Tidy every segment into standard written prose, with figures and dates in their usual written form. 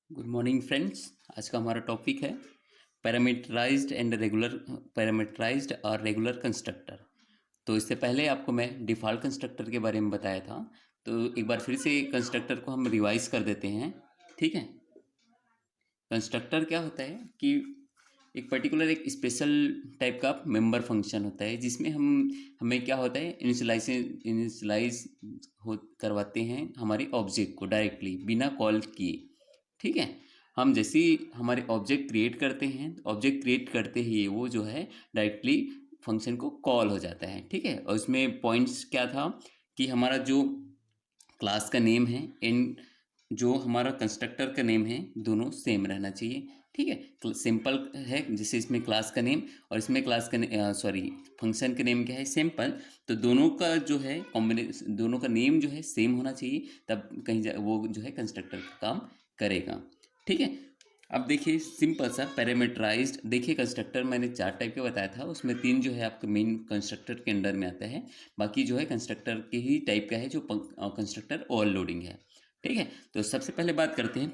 Good morning friends. आज का हमारा टॉपिक है पैरामीटराइज्ड और रेगुलर कंस्ट्रक्टर। तो इससे पहले आपको मैं डिफ़ॉल्ट कंस्ट्रक्टर के बारे में बताया था, तो एक बार फिर से कंस्ट्रक्टर को हम रिवाइज कर देते हैं। ठीक है। कंस्ट्रक्टर क्या होता है कि एक पर्टिकुलर एक स्पेशल टाइप का मेंबर फंक्शन होता है जिसमें हमें क्या होता है, इनिशियलाइज हो करवाते हैं हमारे ऑब्जेक्ट को डायरेक्टली बिना कॉल किए। ठीक है। हम जैसे ही हमारे ऑब्जेक्ट क्रिएट करते हैं, ऑब्जेक्ट क्रिएट करते ही वो जो है डायरेक्टली फंक्शन को कॉल हो जाता है। ठीक है। और इसमें पॉइंट्स क्या था कि हमारा जो क्लास का नेम है एंड जो हमारा कंस्ट्रक्टर का नेम है दोनों सेम रहना चाहिए। ठीक है। सिंपल है जैसे इसमें क्लास का नेम और इसमें क्लास का सॉरी फंक्शन का नेम क्या है, सिंपल। तो दोनों का जो है कॉम्बिनेशन, दोनों का नेम जो है सेम होना चाहिए, तब कहीं वो जो है कंस्ट्रक्टर का काम करेगा। ठीक है। अब देखिए सिंपल सा पैरामीटराइज्ड, देखिए कंस्ट्रक्टर मैंने 4 टाइप के बताया था, उसमें 3 जो है आपका मेन कंस्ट्रक्टर के अंडर में आता है, बाकी जो है कंस्ट्रक्टर के ही टाइप का है जो कंस्ट्रक्टर ओवरलोडिंग है। ठीक है। तो सबसे पहले बात करते हैं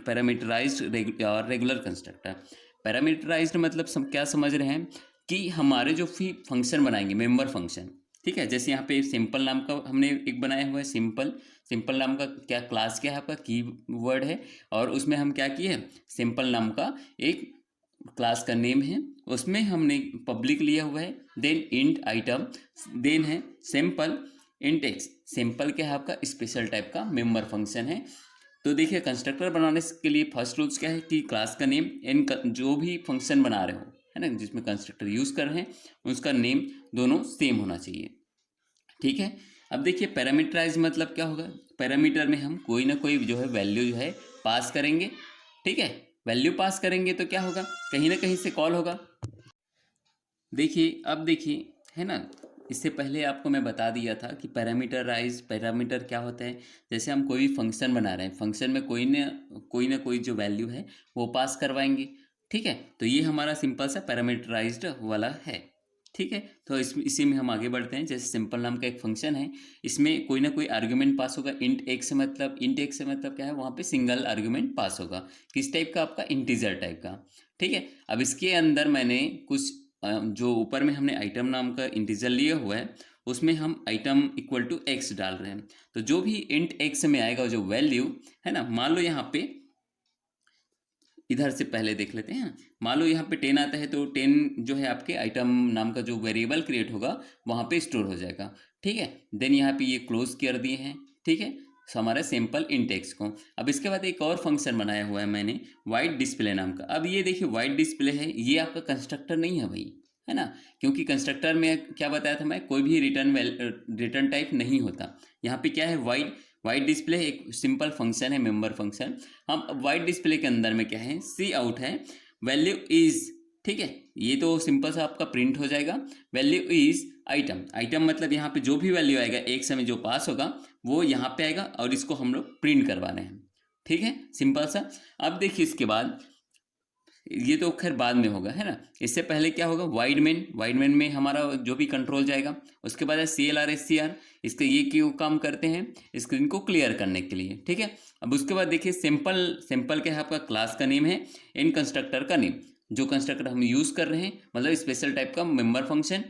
पैरामीटराइज्ड और रेगुलर कंस्ट्रक्टर। पैरामीटराइज्ड मतलब क्या समझ रहे हैं कि हमारे जो भी फंक्शन बनाएंगे मेंबर फंक्शन। ठीक है। जैसे यहाँ पे सिंपल नाम का हमने एक बनाया हुआ है, सिंपल। सिंपल नाम का क्या क्लास क्या है आपका, की वर्ड है, और उसमें हम क्या किए, सिंपल नाम का एक क्लास का नेम है, उसमें हमने पब्लिक लिया हुआ है, देन इंट आइटम, देन है सिंपल इंट एक्स। सिंपल क्या है आपका स्पेशल टाइप का मेंबर फंक्शन है। तो देखिए कंस्ट्रक्टर बनाने के लिए फर्स्ट रूल्स क्या है कि क्लास का नेम जो भी फंक्शन बना रहे हो, है ना, जिसमें कंस्ट्रक्टर यूज़ कर रहे हैं उसका नेम दोनों सेम होना चाहिए। ठीक है। अब देखिए पैरामीटराइज मतलब क्या होगा, पैरामीटर में हम कोई ना कोई जो है वैल्यू जो है पास करेंगे। ठीक है। वैल्यू पास करेंगे तो क्या होगा, कहीं ना कहीं से कॉल होगा। देखिए अब देखिए, है ना, इससे पहले आपको मैं बता दिया था कि पैरामीटर क्या होता है। जैसे हम कोई भी फंक्शन बना रहे हैं, फंक्शन में कोई ना कोई जो वैल्यू है वो पास करवाएंगे। ठीक है। तो ये हमारा सिंपल सा पैरामीटराइज्ड वाला है। ठीक है। तो इसी में हम आगे बढ़ते हैं। जैसे सिंपल नाम का एक फंक्शन है, इसमें कोई ना कोई आर्ग्यूमेंट पास होगा। इंट एक्स से मतलब क्या है, वहाँ पे सिंगल आर्ग्यूमेंट पास होगा। किस टाइप का, आपका इंटीजर टाइप का। ठीक है। अब इसके अंदर मैंने कुछ जो ऊपर में हमने आइटम नाम का इंटीजर लिया हुआ है, उसमें हम आइटम इक्वल टू एक्स डाल रहे हैं। तो जो भी इंट एक्स में आएगा जो वैल्यू है ना, मान लो यहाँ पे, इधर से पहले देख लेते हैं। मान लो यहाँ पे 10 आता है, तो 10 जो है आपके आइटम नाम का जो वेरिएबल क्रिएट होगा वहाँ पे स्टोर हो जाएगा। ठीक है। देन यहाँ पे ये क्लोज कर दिए हैं। ठीक है। तो हमारा सिंपल इंटेक्स को, अब इसके बाद एक और फंक्शन बनाया हुआ है मैंने, वाइट डिस्प्ले नाम का। अब ये देखिए वाइट डिस्प्ले है, ये आपका कंस्ट्रक्टर नहीं है भाई, है ना, क्योंकि कंस्ट्रक्टर में क्या बताया था मैं, कोई भी रिटर्न टाइप नहीं होता। यहाँ पे क्या है, वाइट डिस्प्ले एक सिंपल फंक्शन है, मेंबर फंक्शन। हम वाइट डिस्प्ले के अंदर में क्या है, सी आउट है, वैल्यू इज। ठीक है। ये तो सिंपल सा आपका प्रिंट हो जाएगा, वैल्यू इज आइटम मतलब यहाँ पे जो भी वैल्यू आएगा एक समय जो पास होगा वो यहाँ पे आएगा, और इसको हम लोग प्रिंट करवा रहे हैं। ठीक है, सिंपल सा। अब देखिए इसके बाद, ये तो खैर बाद में होगा, है ना, इससे पहले क्या होगा, वाइड मेन में हमारा जो भी कंट्रोल जाएगा। उसके बाद है CLR SCR, इसके ये क्यों काम करते हैं, स्क्रीन को क्लियर करने के लिए। ठीक है। अब उसके बाद देखिए सिंपल क्या है आपका, क्लास का नेम है, इन कंस्ट्रक्टर का नेम, जो कंस्ट्रक्टर हम यूज़ कर रहे हैं, मतलब स्पेशल टाइप का मेंबर फंक्शन।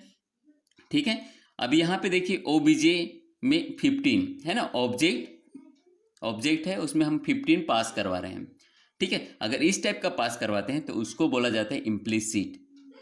ठीक है। अब यहाँ पे देखिए OBJ में 15 है ना, ऑब्जेक्ट है, उसमें हम 15 पास करवा रहे हैं। ठीक है। अगर इस टाइप का पास करवाते हैं तो उसको बोला जाता है इम्प्लिसिट।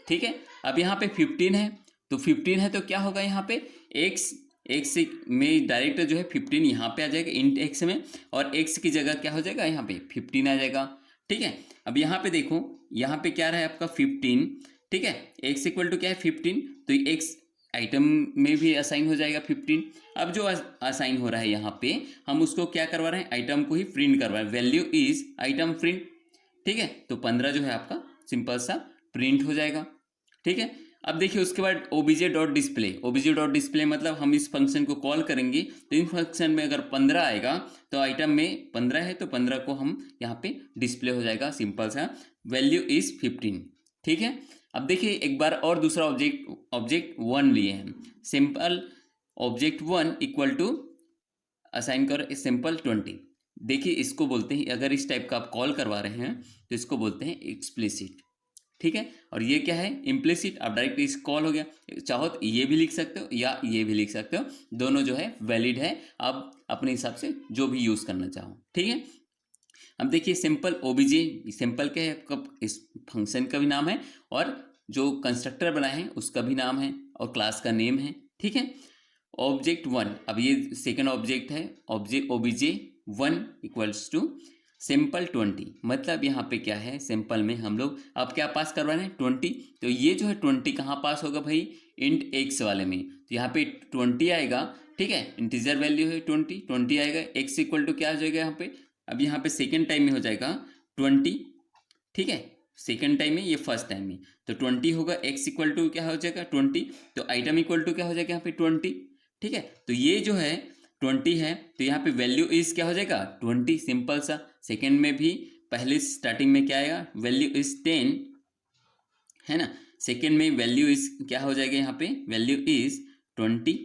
ठीक है। अब यहाँ पे 15 है, तो 15 है तो क्या होगा, यहाँ पे एक्स में डायरेक्ट जो है 15 यहाँ पे आ जाएगा इंट एक्स में, और एक्स की जगह क्या हो जाएगा, यहाँ पे 15 आ जाएगा। ठीक है। अब यहाँ पे देखो, यहाँ पे क्या रहा है आपका 15। ठीक है। एक्स इक्वल टू क्या है 15, तो एक्स आइटम में भी असाइन हो जाएगा 15। अब जो असाइन हो रहा है यहाँ पे, हम उसको क्या करवा रहे हैं, आइटम को ही प्रिंट करवा रहे हैं, वैल्यू इज आइटम प्रिंट। ठीक है। तो 15 जो है आपका सिंपल सा प्रिंट हो जाएगा। ठीक है। अब देखिए उसके बाद OBJ.display मतलब हम इस फंक्शन को कॉल करेंगे, तो इन फंक्शन में अगर 15 आएगा तो आइटम में 15 है, तो 15 को हम यहाँ पे डिस्प्ले हो जाएगा, सिंपल सा वैल्यू इज 15। ठीक है। अब देखिए एक बार और दूसरा ऑब्जेक्ट 1 लिए हैं, simple object 1 equal to assign करो सिंपल 20। देखिए इसको बोलते हैं, अगर इस टाइप का आप कॉल करवा रहे हैं तो इसको बोलते हैं एक्सप्लिसिट, ठीक है। और ये क्या है, इम्प्लिसिट। आप डायरेक्ट इस कॉल हो गया, चाहो तो ये भी लिख सकते हो या ये भी लिख सकते हो, दोनों जो है वैलिड है, आप अपने हिसाब से जो भी यूज़ करना चाहो, ठीक है। अब देखिए सिंपल ओबीजे, सिंपल क्या है आपका, इस फंक्शन का भी नाम है और जो कंस्ट्रक्टर बनाए हैं उसका भी नाम है और क्लास का नेम है, ठीक है। ऑब्जेक्ट वन, अब ये सेकंड ऑब्जेक्ट है, object OBJ one equals to simple 20। मतलब यहाँ पे क्या है, सिंपल में हम लोग अब क्या पास करवा रहे हैं 20, तो ये जो है 20 कहाँ पास होगा भाई, इंट एक्स वाले में, तो यहाँ पे 20 आएगा, ठीक है। इंटीजर वैल्यू है 20 आएगा, एक्स इक्वल टू क्या हो जाएगा यहाँ पे, अब यहाँ पे सेकेंड टाइम में हो जाएगा 20, ठीक है। सेकेंड टाइम में, ये फर्स्ट टाइम में, तो 20 होगा, एक्स इक्वल टू क्या हो जाएगा 20, तो आइटम इक्वल टू क्या हो जाएगा यहाँ पे 20, ठीक है। तो ये जो है 20 है, तो यहाँ पे वैल्यू इज क्या हो जाएगा 20, सिंपल सा। सेकेंड में भी पहले स्टार्टिंग में क्या आएगा, वैल्यू इज 10, है ना। सेकेंड में वैल्यू इज क्या हो जाएगा यहाँ पे, वैल्यू इज 20,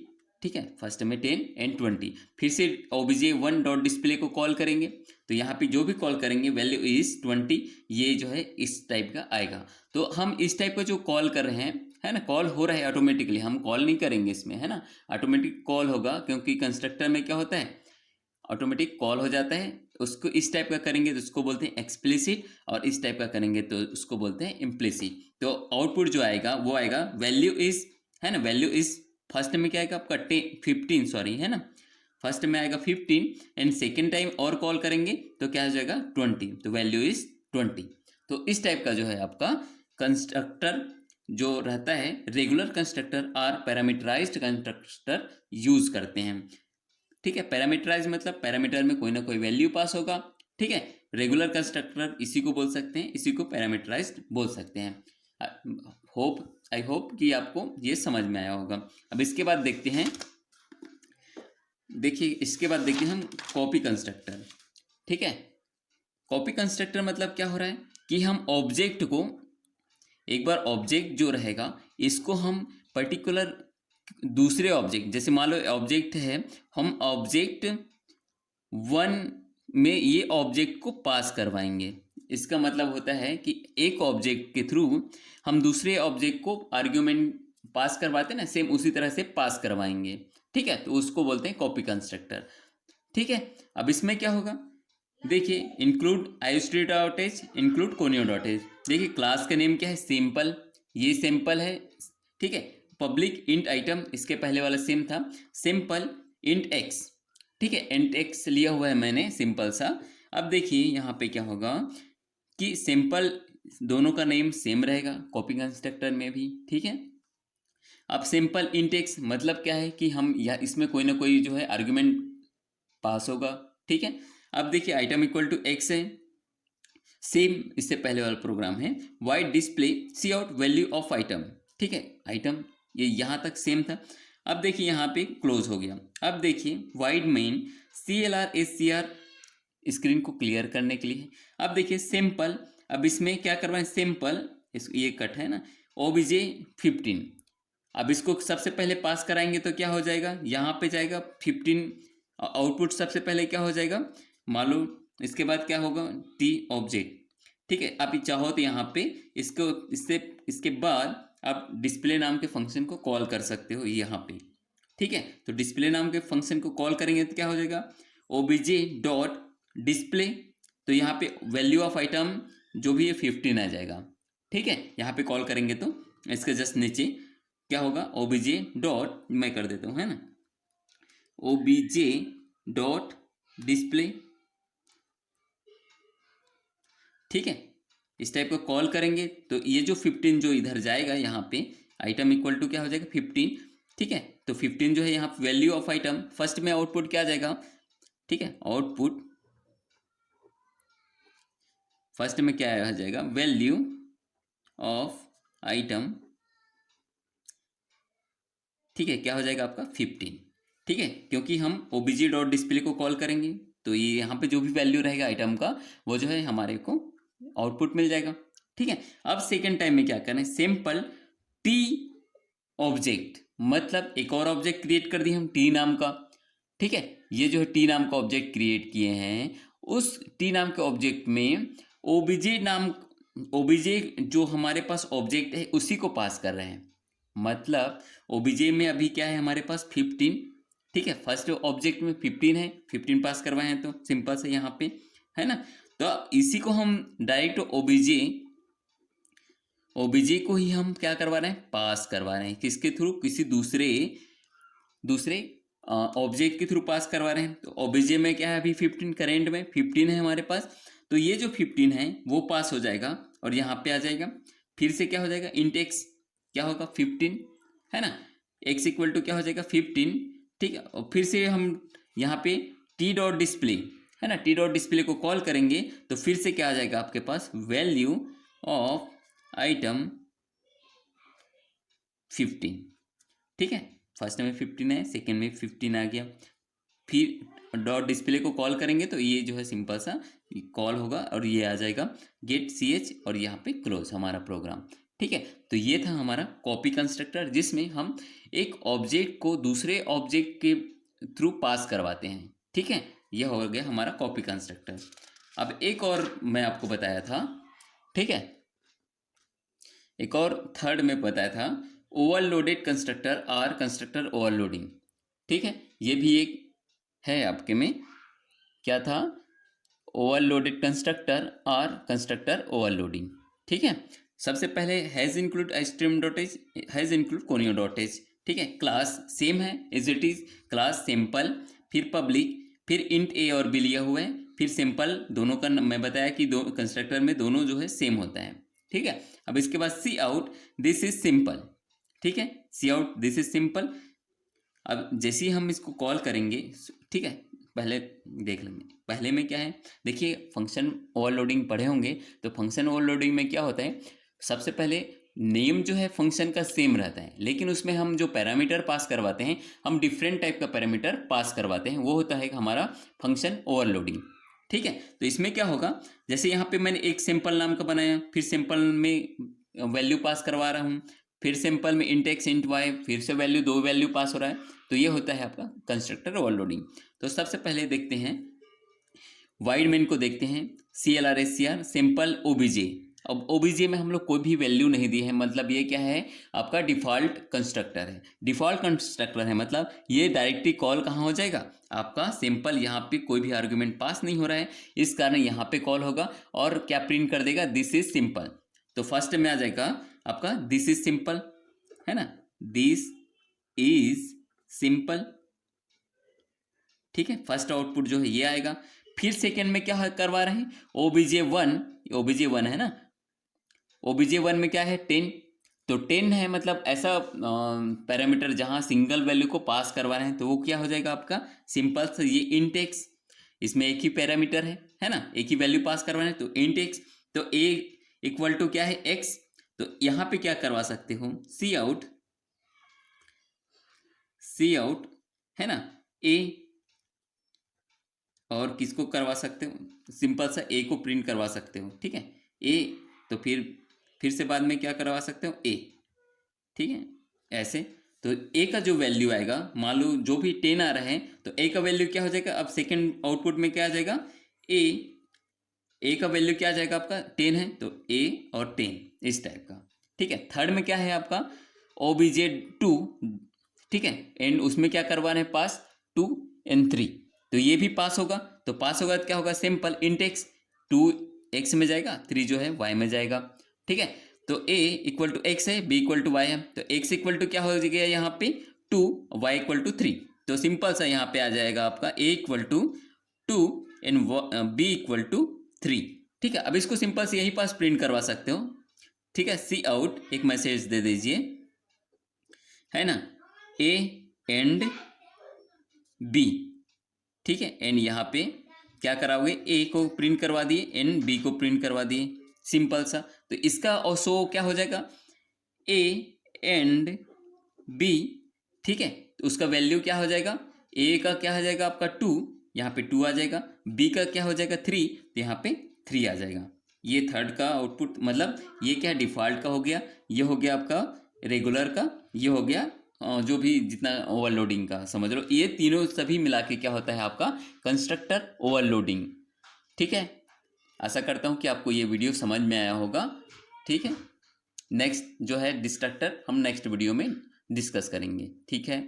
ठीक है। फर्स्ट में 10 एंड 20, फिर से ओबीजे वन डॉट डिस्प्ले को कॉल करेंगे, तो यहाँ पे जो भी कॉल करेंगे वैल्यू इज 20, ये जो है इस टाइप का आएगा। तो हम इस टाइप का जो कॉल कर रहे हैं, है ना, कॉल हो रहा है ऑटोमेटिकली, हम कॉल नहीं करेंगे इसमें, है ना, ऑटोमेटिक कॉल होगा, क्योंकि कंस्ट्रक्टर में क्या होता है, ऑटोमेटिक कॉल हो जाता है। उसको इस टाइप का करेंगे तो उसको बोलते हैं एक्सप्लिसिट, और इस टाइप का करेंगे तो उसको बोलते हैं इम्प्लिसिट। तो आउटपुट जो आएगा वो आएगा वैल्यू इज, है ना, वैल्यू इज फर्स्ट में क्या आएगा आपका 15, सॉरी, है ना, फर्स्ट में आएगा 15 एंड सेकेंड टाइम और कॉल करेंगे तो क्या हो जाएगा 20, तो वैल्यू इज 20। तो इस टाइप का जो है आपका कंस्ट्रक्टर जो रहता है, रेगुलर कंस्ट्रक्टर और पैरामीटराइज्ड कंस्ट्रक्टर यूज करते हैं, ठीक है। पैरामीटराइज मतलब पैरामीटर में कोई ना कोई वैल्यू पास होगा, ठीक है। रेगुलर कंस्ट्रक्टर इसी को बोल सकते हैं, इसी को पैरामीटराइज्ड बोल सकते हैं। आई होप कि आपको ये समझ में आया होगा। अब इसके बाद देखते हैं, देखिए इसके बाद देखते हैं हम कॉपी कंस्ट्रक्टर, ठीक है। कॉपी कंस्ट्रक्टर मतलब क्या हो रहा है कि हम ऑब्जेक्ट को, एक बार ऑब्जेक्ट जो रहेगा इसको हम पर्टिकुलर दूसरे ऑब्जेक्ट, जैसे मान लो ऑब्जेक्ट है, हम ऑब्जेक्ट वन में ये ऑब्जेक्ट को पास करवाएंगे। इसका मतलब होता है कि एक ऑब्जेक्ट के थ्रू हम दूसरे ऑब्जेक्ट को आर्ग्यूमेंट पास करवाते हैं ना, सेम उसी तरह से पास करवाएंगे, ठीक है। तो उसको बोलते हैं कॉपी कंस्ट्रक्टर, ठीक है। अब इसमें क्या होगा, देखिए include iostream dot h, include conio dot h. देखिए क्लास का नेम क्या है, सिंपल, ये सिंपल है, ठीक है। पब्लिक इंट आइटम, इसके पहले वाला सेम था, सिंपल इंट एक्स, ठीक है। इंट एक्स लिया हुआ है मैंने सिंपल सा। अब देखिए यहाँ पे क्या होगा कि सिंपल, दोनों का नेम सेम रहेगा कॉपी कंस्ट्रक्टर में भी, ठीक है। अब सिंपल इंट एक्स मतलब क्या है कि हम या इसमें कोई ना कोई जो है आर्ग्यूमेंट पास होगा, ठीक है। अब देखिए आइटम इक्वल टू एक्स है, सेम इससे पहले वाला प्रोग्राम है, void display cout value of item, ठीक है। आइटम ये यहाँ तक सेम था। अब देखिए यहाँ पे क्लोज हो गया। अब देखिए वाइड मेन CLR स्क्रीन को क्लियर करने के लिए। अब देखिए सिंपल, अब इसमें क्या करवाएं, सिंपल ये कट है ना, OBJ 15। अब इसको सबसे पहले पास कराएंगे तो क्या हो जाएगा, यहाँ पे जाएगा 15, आउटपुट सबसे पहले क्या हो जाएगा मालूम, इसके बाद क्या होगा T ऑब्जेक्ट, ठीक है। आप चाहो तो यहाँ पे इसको, इसके बाद आप डिस्प्ले नाम के फंक्शन को कॉल कर सकते हो यहाँ पे, ठीक है। तो डिस्प्ले नाम के फंक्शन को कॉल करेंगे तो क्या हो जाएगा OBJ डॉट डिस्प्ले, तो यहाँ पे वैल्यू ऑफ आइटम जो भी है 15 आ जाएगा, ठीक है। यहाँ पे कॉल करेंगे तो इसके जस्ट नीचे क्या होगा OBJ डॉट, मैं कर देता हूँ, है ना, OBJ डॉट डिस्प्ले, ठीक है। इस टाइप का कॉल करेंगे तो ये जो 15 जो इधर जाएगा यहाँ पे आइटम इक्वल टू क्या हो जाएगा 15, ठीक है। तो 15 जो है यहाँ वैल्यू ऑफ आइटम, फर्स्ट में आउटपुट क्या आ जाएगा, ठीक है, आउटपुट फर्स्ट में क्या आ जाएगा वैल्यू ऑफ आइटम, ठीक है, क्या हो जाएगा आपका 15, ठीक है। क्योंकि हम OBJ डॉट डिस्प्ले को कॉल करेंगे तो ये यहाँ पे जो भी वैल्यू रहेगा आइटम का वो जो है हमारे को आउटपुट मिल जाएगा, ठीक है। अब सेकेंड टाइम में क्या करना है, सिंपल T ऑब्जेक्ट, मतलब एक और ऑब्जेक्ट क्रिएट कर दिए हम T नाम का, ठीक है। ये जो है T नाम का ऑब्जेक्ट क्रिएट किए हैं उस टी नाम के ऑब्जेक्ट में ओबीजे जो हमारे पास ऑब्जेक्ट है उसी को पास कर रहे हैं। मतलब ओबीजे में अभी क्या है हमारे पास 15, ठीक है, फर्स्ट ऑब्जेक्ट में 15 है, 15 पास करवाए हैं तो सिंपल से यहाँ पे है ना। तो इसी को हम डायरेक्ट ओबीजे को ही हम क्या करवा रहे हैं, पास करवा रहे हैं। किसके थ्रू, किसी दूसरे ऑब्जेक्ट के थ्रू पास करवा रहे हैं। तो ओबीजे में क्या है अभी 15, करेंट में 15 है हमारे पास। तो ये जो 15 है वो पास हो जाएगा और यहाँ पे आ जाएगा। फिर से क्या हो जाएगा, इंट एक्स क्या होगा 15, है ना, एक्स इक्वल टू क्या हो जाएगा 15, ठीक है। और फिर से हम यहाँ पे टी डॉट डिस्प्ले, है ना, टी डॉट डिस्प्ले को कॉल करेंगे तो फिर से क्या आ जाएगा आपके पास, वैल्यू ऑफ आइटम 15, ठीक है। फर्स्ट में 15 है, सेकेंड में 15 आ गया। फिर डॉट डिस्प्ले को कॉल करेंगे तो ये जो है सिंपल सा कॉल होगा और ये आ जाएगा गेट ch और यहाँ पे क्लोज हमारा प्रोग्राम, ठीक है। तो ये था हमारा कॉपी कंस्ट्रक्टर जिसमें हम एक ऑब्जेक्ट को दूसरे ऑब्जेक्ट के थ्रू पास करवाते हैं, ठीक है। यह हो गया हमारा कॉपी कंस्ट्रक्टर। अब एक और मैं आपको बताया था, ठीक है, एक और थर्ड में बताया था ओवरलोडेड कंस्ट्रक्टर और कंस्ट्रक्टर ओवरलोडिंग, ठीक है। ये भी एक है आपके में, क्या था, ओवरलोडेड कंस्ट्रक्टर और कंस्ट्रक्टर ओवरलोडिंग, ठीक है। सबसे पहले hash include stream dot H, hash include conio dot H, ठीक है। क्लास सेम है as it is, class simple, फिर पब्लिक, फिर इंट ए और बी लिया हुआ है, फिर सिंपल, दोनों का मैं बताया कि दो कंस्ट्रक्टर में दोनों जो है सेम होता है, ठीक है। अब इसके बाद सी आउट दिस इज सिंपल, ठीक है, सी आउट दिस इज सिंपल। अब जैसे ही हम इसको कॉल करेंगे, ठीक है, पहले देख लेंगे, पहले में क्या है, देखिए फंक्शन ओवरलोडिंग पढ़े होंगे तो फंक्शन ओवरलोडिंग में क्या होता है, सबसे पहले नेम जो है फंक्शन का सेम रहता है, लेकिन उसमें हम जो पैरामीटर पास करवाते हैं, हम डिफरेंट टाइप का पैरामीटर पास करवाते हैं, वो होता है हमारा फंक्शन ओवरलोडिंग, ठीक है। तो इसमें क्या होगा, जैसे यहाँ पे मैंने एक सिंपल नाम का बनाया, फिर सिंपल में वैल्यू पास करवा रहा हूँ, फिर सिंपल में इंट एक्स इंट वाई, फिर से वैल्यू, दो वैल्यू पास हो रहा है, तो ये होता है आपका कंस्ट्रक्टर ओवरलोडिंग। तो सबसे पहले देखते हैं वाइड मेन को, देखते हैं CLR सिंपल ओबीजे। अब ओबीजे में हम लोग कोई भी वैल्यू नहीं दी है, मतलब ये क्या है, आपका डिफ़ॉल्ट कंस्ट्रक्टर है। डिफ़ॉल्ट कंस्ट्रक्टर है मतलब ये डायरेक्टली कॉल कहाँ हो जाएगा, आपका सिंपल, यहाँ पे कोई भी आर्गुमेंट पास नहीं हो रहा है, इस कारण यहाँ पे कॉल होगा और क्या प्रिंट कर देगा, दिस इज सिंपल। तो फर्स्ट में आ जाएगा आपका दिस इज सिंपल, है ना, दिस इज सिंपल, ठीक है। फर्स्ट आउटपुट जो है ये आएगा। फिर सेकेंड में क्या करवा रहे हैं, OBJ1 है ना, OBJ1 में क्या है 10, तो 10 है मतलब ऐसा पैरामीटर जहां सिंगल वैल्यू को पास करवा रहे हैं, तो वो क्या हो जाएगा आपका सिंपल से ये इंट एक्स, इसमें एक ही पैरामीटर है ना, एक ही वैल्यू पास करवा रहे हैं, तो इंट एक्स, तो ए इक्वल टू क्या है एक्स। तो यहाँ पे क्या करवा सकते हो, सी आउट है ना, ए, और किसको करवा सकते हो, सिंपल सा ए को प्रिंट करवा सकते हो, ठीक है, ए। तो फिर से बाद में क्या करवा सकते हो, ए, ठीक है, ऐसे। तो ए का जो वैल्यू आएगा, मान लो जो भी 10 आ रहा है, तो ए का वैल्यू क्या हो जाएगा, अब सेकंड आउटपुट में क्या आ जाएगा, ए का वैल्यू क्या आ जाएगा आपका 10 है, तो ए और 10 इस टाइप का, ठीक है। थर्ड में क्या है आपका OBJ2, ठीक है, एंड उसमें क्या करवा रहे हैं पास 2 and 3, तो ये भी पास होगा। तो पास होगा तो क्या होगा, सिंपल इंट एक्स, 2 एक्स में जाएगा, 3 जो है वाई में जाएगा, ठीक है। तो a इक्वल टू एक्स है, b इक्वल टू वाई है, तो x इक्वल टू क्या हो गया यहाँ पे 2, y इक्वल टू 3, तो सिंपल सा यहाँ पे आ जाएगा आपका a equal to 2 and b equal to 3, ठीक है। अब इसको सिंपल से यही पास प्रिंट करवा सकते हो, ठीक है। सी आउट एक मैसेज दे दीजिए, है ना, a एंड b, ठीक है, एंड यहाँ पे क्या कराओगे, ए को प्रिंट करवा दिए एंड बी को प्रिंट करवा दिए, सिंपल सा। तो इसका ऑल्सो क्या हो जाएगा, ए एंड बी, ठीक है, तो उसका वैल्यू क्या हो जाएगा, ए का क्या हो जाएगा आपका 2, यहाँ पे 2 आ जाएगा, बी का क्या हो जाएगा 3, तो यहाँ पे 3 आ जाएगा। ये थर्ड का आउटपुट, मतलब ये क्या डिफ़ॉल्ट का हो गया, ये हो गया आपका रेगुलर का, ये हो गया जो भी जितना ओवरलोडिंग का समझ लो, ये तीनों सभी मिला के क्या होता है आपका कंस्ट्रक्टर ओवरलोडिंग, ठीक है, आशा करता हूँ कि आपको ये वीडियो समझ में आया होगा। ठीक है, नेक्स्ट जो है डिस्ट्रक्टर हम नेक्स्ट वीडियो में डिस्कस करेंगे। ठीक है।